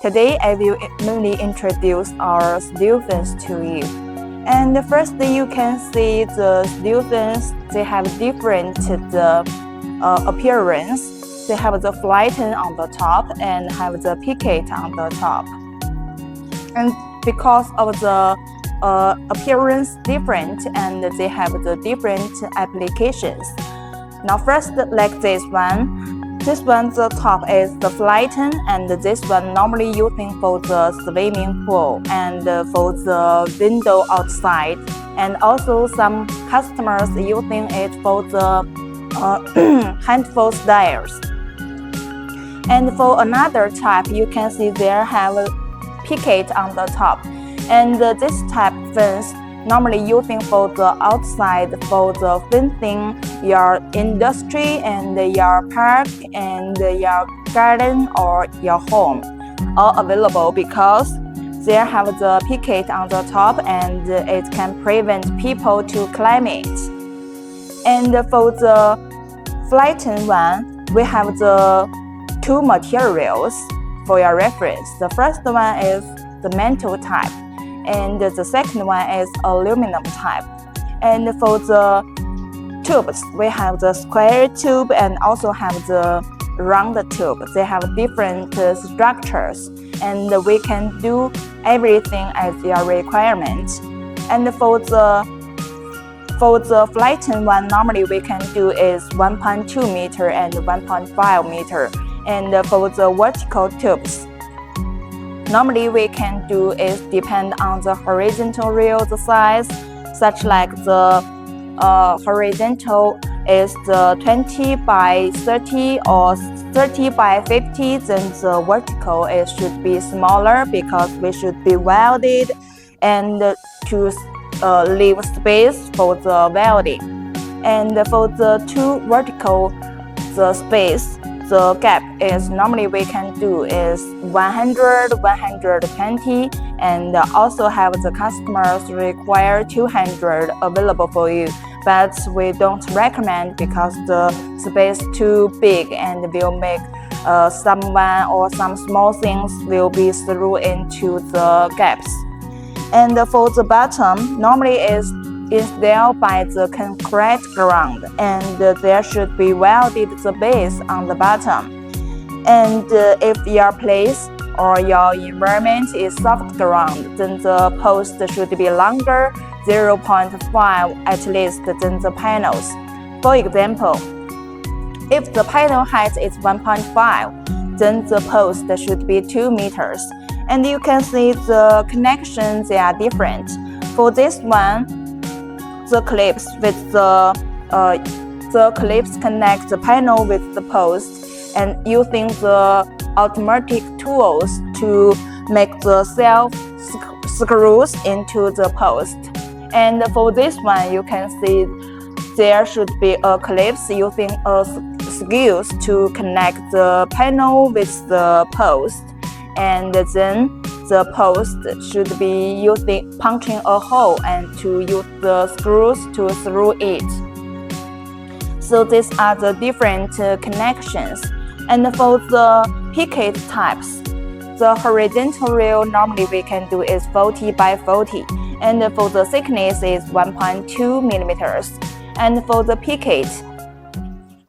Today I will mainly introduce our students to you. And first you can see the students, they have different appearance. They have the flatten on the top and have the picket on the top. And because of the appearance different, and they have the different applications. Now first, like this one, the top is the flatten, and this one normally using for the swimming pool and for the window outside, and also some customers using it for the handful styles. And for another type, you can see there have a picket on the top, and this type fence normally using for the outside, for the fencing your industry and your park and your garden or your home, all available because they have the picket on the top and it can prevent people to climb it. And for the flattened one, we have the two materials for your reference. The first one is the metal type, and the second one is aluminum type. And for the tubes, we have the square tube and also have the round tube. They have different structures, and we can do everything as your requirement. And for the flattened one, normally we can do is 1.2 meter and 1.5 meter. And for the vertical tubes, normally we can do is depend on the horizontal rail size, such like the horizontal is the 20 by 30 or 30 by 50, then the vertical it should be smaller because we should be welded and to leave space for the welding. And for the two vertical, the space, the gap is normally we can do is 100, 120, and also have the customers require 200 available for you. But we don't recommend because the space too big and will make someone or some small things will be through into the gaps. And for the bottom, normally is there by the concrete ground, and there should be welded the base on the bottom. And if your place or your environment is soft ground, then the post should be longer, 0.5 at least than the panels. For example, if the panel height is 1.5, then the post should be 2 meters. And you can see the connections, they are different. For this one, the clips connect the panel with the post, and using the automatic tools to make the self screws into the post. And for this one, you can see there should be a clips using screws to connect the panel with the post, and then the post should be punching a hole and to use the screws to through it. So these are the different connections. And for the picket types, the horizontal rail normally we can do is 40 by 40, and for the thickness is 1.2 millimeters. And for the picket,